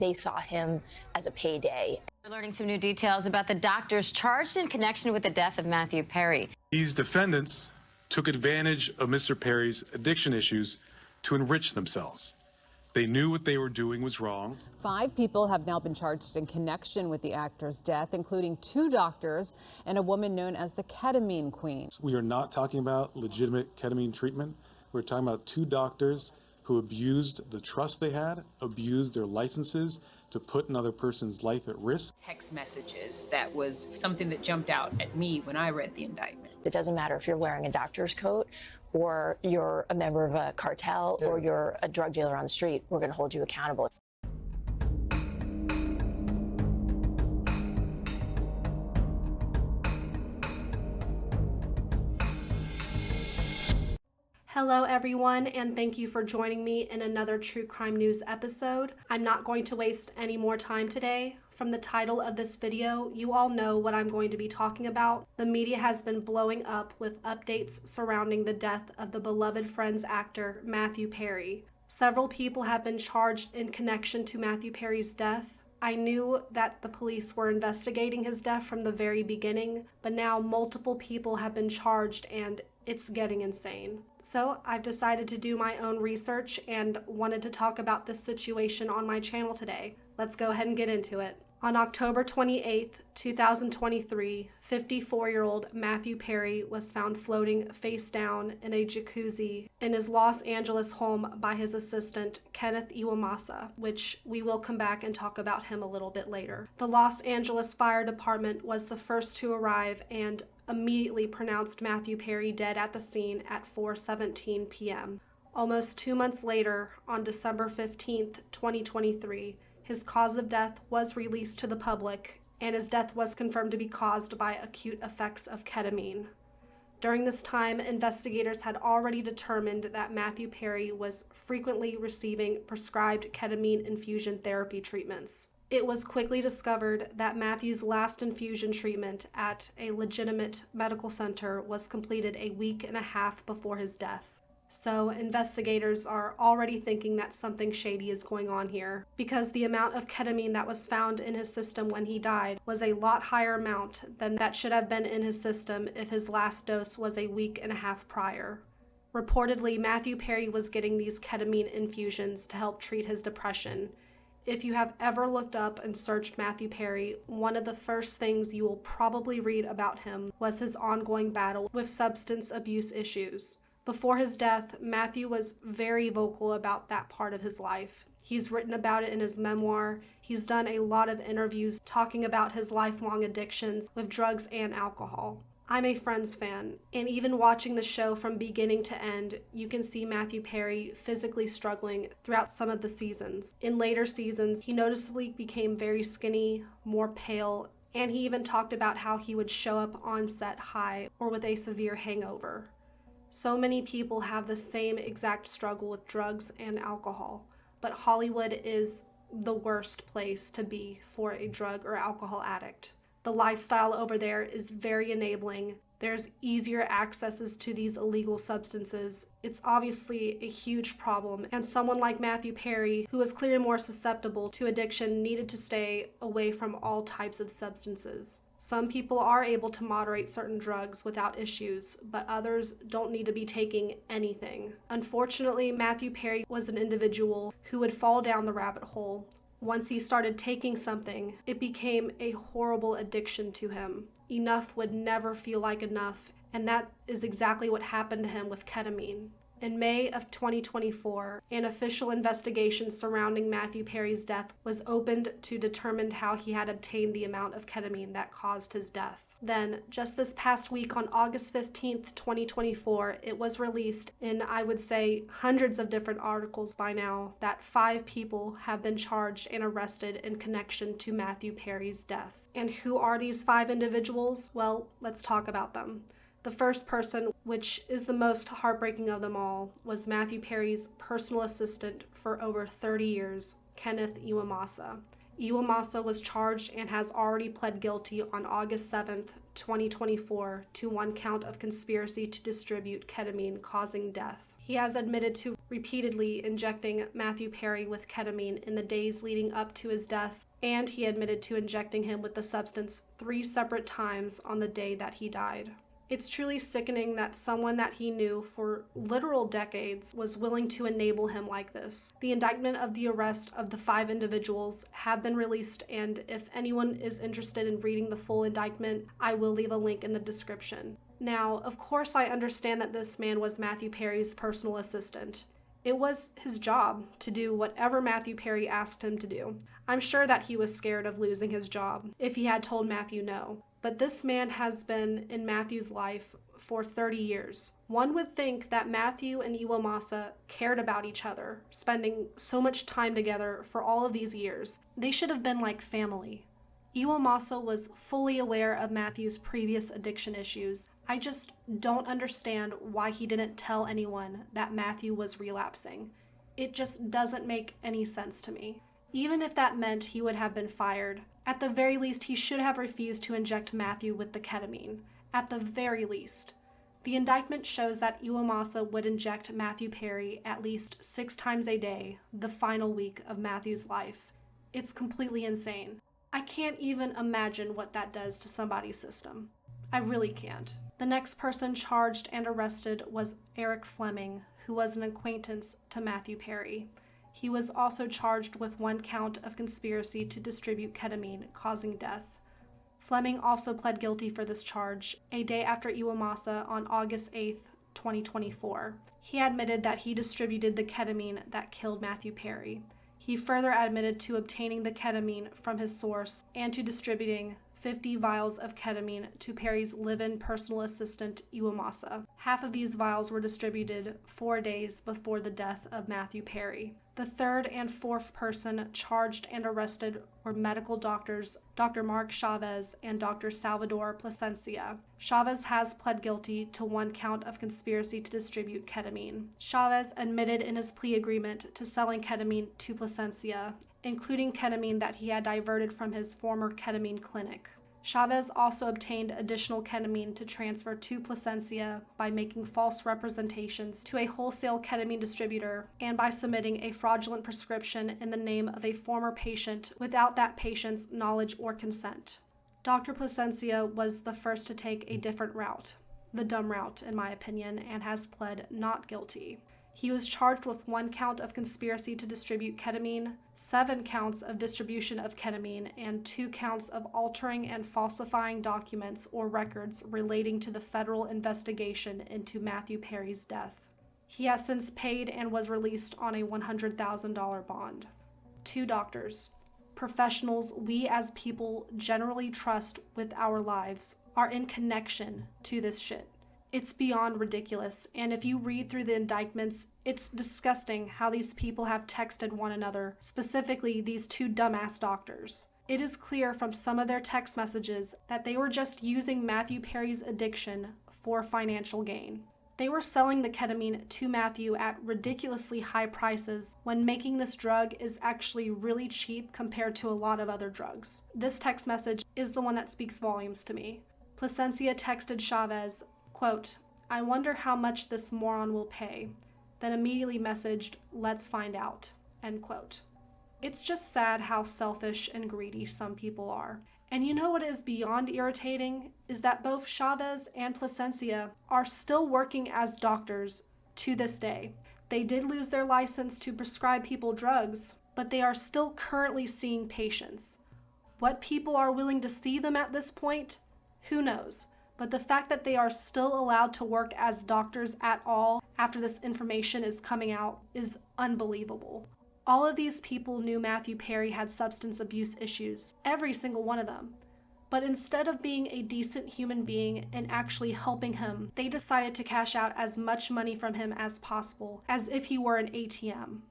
They saw him as a payday. We're learning some new details about the doctors charged in connection with the death of Matthew Perry. These defendants took advantage of Mr. Perry's addiction issues to enrich themselves. They knew what they were doing was wrong. 5 people have now been charged in connection with the actor's death, including 2 doctors and a woman known as the Ketamine Queen. We are not talking about legitimate ketamine treatment. We're talking about 2 doctors who abused the trust they had, abused their licenses to put another person's life at risk. Text messages, that was something that jumped out at me when I read the indictment. It doesn't matter if you're wearing a doctor's coat or you're a member of a cartel or you're a drug dealer on the street. We're going to hold you accountable. Hello everyone, and thank you for joining me in another True Crime News episode. I'm not going to waste any more time today. From the title of this video, you all know what I'm going to be talking about. The media has been blowing up with updates surrounding the death of the beloved Friends actor Matthew Perry. Several people have been charged in connection to Matthew Perry's death. I knew that the police were investigating his death from the very beginning, but now multiple people have been charged and it's getting insane. So I've decided to do my own research and wanted to talk about this situation on my channel today. Let's go ahead and get into it. On October 28th, 2023, 54-year-old Matthew Perry was found floating face down in a jacuzzi in his Los Angeles home by his assistant, Kenneth Iwamasa, which we will come back and talk about him a little bit later. The Los Angeles Fire Department was the first to arrive and immediately pronounced Matthew Perry dead at the scene at 4:17 p.m. Almost 2 months later, on December 15th, 2023, his cause of death was released to the public, and his death was confirmed to be caused by acute effects of ketamine. During this time, investigators had already determined that Matthew Perry was frequently receiving prescribed ketamine infusion therapy treatments. It was quickly discovered that Matthew's last infusion treatment at a legitimate medical center was completed a week and a half before his death. So investigators are already thinking that something shady is going on here, because the amount of ketamine that was found in his system when he died was a lot higher amount than that should have been in his system if his last dose was a week and a half prior. Reportedly, Matthew Perry was getting these ketamine infusions to help treat his depression. If you have ever looked up and searched Matthew Perry, one of the first things you will probably read about him was his ongoing battle with substance abuse issues. Before his death, Matthew was very vocal about that part of his life. He's written about it in his memoir. He's done a lot of interviews talking about his lifelong addictions with drugs and alcohol. I'm a Friends fan, and even watching the show from beginning to end, you can see Matthew Perry physically struggling throughout some of the seasons. In later seasons, he noticeably became very skinny, more pale, and he even talked about how he would show up on set high or with a severe hangover. So many people have the same exact struggle with drugs and alcohol, but Hollywood is the worst place to be for a drug or alcohol addict. The lifestyle over there is very enabling. There's easier accesses to these illegal substances. It's obviously a huge problem, and someone like Matthew Perry, who was clearly more susceptible to addiction, needed to stay away from all types of substances. Some people are able to moderate certain drugs without issues, but others don't need to be taking anything. Unfortunately, Matthew Perry was an individual who would fall down the rabbit hole. Once he started taking something, it became a horrible addiction to him. Enough would never feel like enough, and that is exactly what happened to him with ketamine. In May of 2024, an official investigation surrounding Matthew Perry's death was opened to determine how he had obtained the amount of ketamine that caused his death. Then, just this past week on August 15th, 2024, it was released in, I would say, hundreds of different articles by now that 5 people have been charged and arrested in connection to Matthew Perry's death. And who are these 5 individuals? Well, let's talk about them. The first person, which is the most heartbreaking of them all, was Matthew Perry's personal assistant for over 30 years, Kenneth Iwamasa. Iwamasa was charged and has already pled guilty on August 7th, 2024, to 1 count of conspiracy to distribute ketamine causing death. He has admitted to repeatedly injecting Matthew Perry with ketamine in the days leading up to his death, and he admitted to injecting him with the substance 3 separate times on the day that he died. It's truly sickening that someone that he knew for literal decades was willing to enable him like this. The indictment of the arrest of the 5 individuals have been released, and if anyone is interested in reading the full indictment, I will leave a link in the description. Now, of course, I understand that this man was Matthew Perry's personal assistant. It was his job to do whatever Matthew Perry asked him to do. I'm sure that he was scared of losing his job if he had told Matthew no. But this man has been in Matthew's life for 30 years. One would think that Matthew and Iwamasa cared about each other, spending so much time together for all of these years. They should have been like family. Iwamasa was fully aware of Matthew's previous addiction issues. I just don't understand why he didn't tell anyone that Matthew was relapsing. It just doesn't make any sense to me. Even if that meant he would have been fired, at the very least he should have refused to inject Matthew with the ketamine. At the very least. The indictment shows that Iwamasa would inject Matthew Perry at least 6 times a day the final week of Matthew's life. It's completely insane. I can't even imagine what that does to somebody's system. I really can't. The next person charged and arrested was Eric Fleming, who was an acquaintance to Matthew Perry. He was also charged with 1 count of conspiracy to distribute ketamine, causing death. Fleming also pled guilty for this charge a day after Iwamasa on August 8, 2024. He admitted that he distributed the ketamine that killed Matthew Perry. He further admitted to obtaining the ketamine from his source and to distributing 50 vials of ketamine to Perry's live-in personal assistant, Iwamasa. Half of these vials were distributed 4 days before the death of Matthew Perry. The third and fourth person charged and arrested were medical doctors Dr. Mark Chavez and Dr. Salvador Plasencia. Chavez has pled guilty to 1 count of conspiracy to distribute ketamine. Chavez admitted in his plea agreement to selling ketamine to Plasencia, including ketamine that he had diverted from his former ketamine clinic. Chavez also obtained additional ketamine to transfer to Plasencia by making false representations to a wholesale ketamine distributor and by submitting a fraudulent prescription in the name of a former patient without that patient's knowledge or consent. Dr. Plasencia was the first to take a different route, the dumb route in my opinion, and has pled not guilty. He was charged with 1 count of conspiracy to distribute ketamine, 7 counts of distribution of ketamine, and 2 counts of altering and falsifying documents or records relating to the federal investigation into Matthew Perry's death. He has since paid and was released on a $100,000 bond. 2 doctors, professionals we as people generally trust with our lives, are in connection to this shit. It's beyond ridiculous, and if you read through the indictments, it's disgusting how these people have texted one another, specifically these 2 dumbass doctors. It is clear from some of their text messages that they were just using Matthew Perry's addiction for financial gain. They were selling the ketamine to Matthew at ridiculously high prices when making this drug is actually really cheap compared to a lot of other drugs. This text message is the one that speaks volumes to me. Plasencia texted Chavez, quote, "I wonder how much this moron will pay," then immediately messaged, "Let's find out," end quote. It's just sad how selfish and greedy some people are. And you know what is beyond irritating is that both Chavez and Plasencia are still working as doctors to this day. They did lose their license to prescribe people drugs, but they are still currently seeing patients. What people are willing to see them at this point? Who knows? But the fact that they are still allowed to work as doctors at all after this information is coming out is unbelievable. All of these people knew Matthew Perry had substance abuse issues, every single one of them. But instead of being a decent human being and actually helping him, they decided to cash out as much money from him as possible, as if he were an ATM.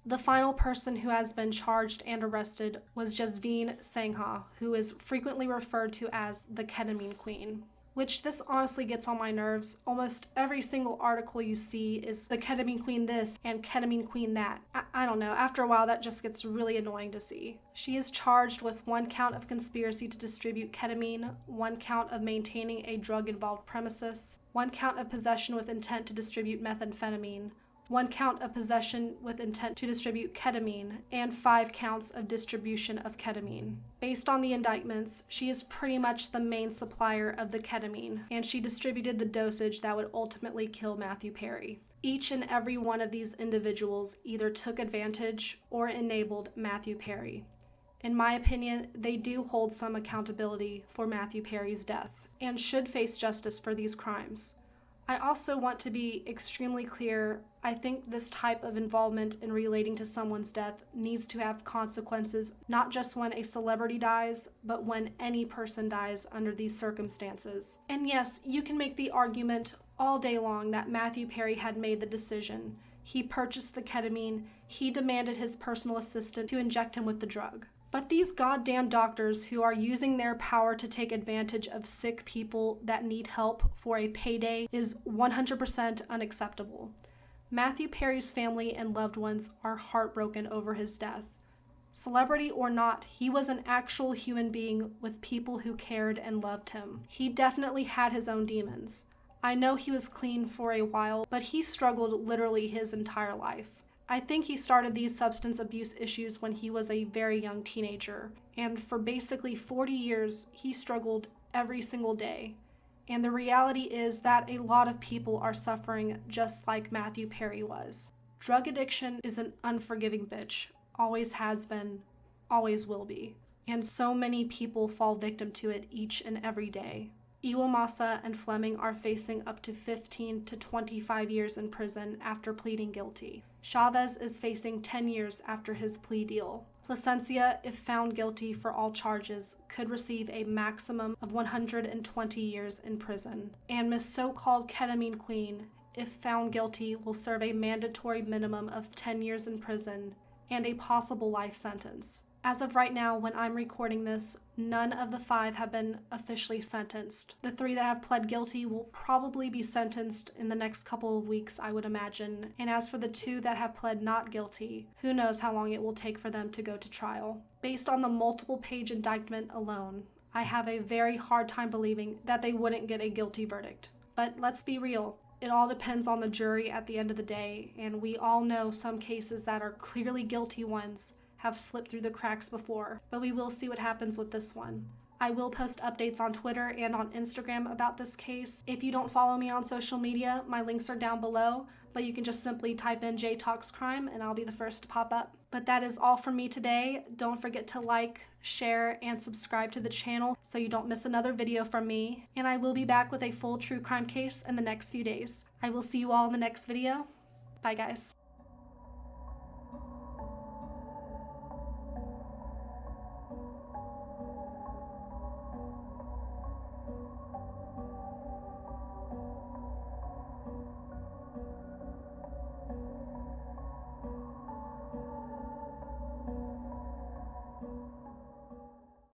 The final person who has been charged and arrested was Jasveen Sangha, who is frequently referred to as the Ketamine Queen. Which this honestly gets on my nerves. Almost every single article you see is the Ketamine Queen this and Ketamine Queen that. I don't know, after a while that just gets really annoying to see. She is charged with 1 count of conspiracy to distribute ketamine, 1 count of maintaining a drug-involved premises, 1 count of possession with intent to distribute methamphetamine, 1 count of possession with intent to distribute ketamine, and 5 counts of distribution of ketamine. Based on the indictments, she is pretty much the main supplier of the ketamine, and she distributed the dosage that would ultimately kill Matthew Perry. Each and every one of these individuals either took advantage or enabled Matthew Perry. In my opinion, they do hold some accountability for Matthew Perry's death and should face justice for these crimes. I also want to be extremely clear. I think this type of involvement in relating to someone's death needs to have consequences, not just when a celebrity dies, but when any person dies under these circumstances. And yes, you can make the argument all day long that Matthew Perry had made the decision. He purchased the ketamine. He demanded his personal assistant to inject him with the drug. But these goddamn doctors who are using their power to take advantage of sick people that need help for a payday is 100% unacceptable. Matthew Perry's family and loved ones are heartbroken over his death. Celebrity or not, he was an actual human being with people who cared and loved him. He definitely had his own demons. I know he was clean for a while, but he struggled literally his entire life. I think he started these substance abuse issues when he was a very young teenager, and for basically 40 years, he struggled every single day. And the reality is that a lot of people are suffering just like Matthew Perry was. Drug addiction is an unforgiving bitch, always has been, always will be. And so many people fall victim to it each and every day. Iwamasa and Fleming are facing up to 15 to 25 years in prison after pleading guilty. Chavez is facing 10 years after his plea deal. Placencia, if found guilty for all charges, could receive a maximum of 120 years in prison. And Miss So-Called Ketamine Queen, if found guilty, will serve a mandatory minimum of 10 years in prison and a possible life sentence. As of right now, when I'm recording this, none of the 5 have been officially sentenced. The 3 that have pled guilty will probably be sentenced in the next couple of weeks, I would imagine. And as for the 2 that have pled not guilty, who knows how long it will take for them to go to trial. Based on the multiple-page indictment alone, I have a very hard time believing that they wouldn't get a guilty verdict. But let's be real. It all depends on the jury at the end of the day, and we all know some cases that are clearly guilty ones have slipped through the cracks before, but we will see what happens with this one. I will post updates on Twitter and on Instagram about this case. If you don't follow me on social media, my links are down below, but you can just simply type in J Talks Crime and I'll be the first to pop up. But that is all from me today. Don't forget to like, share, and subscribe to the channel so you don't miss another video from me. And I will be back with a full true crime case in the next few days. I will see you all in the next video. Bye guys.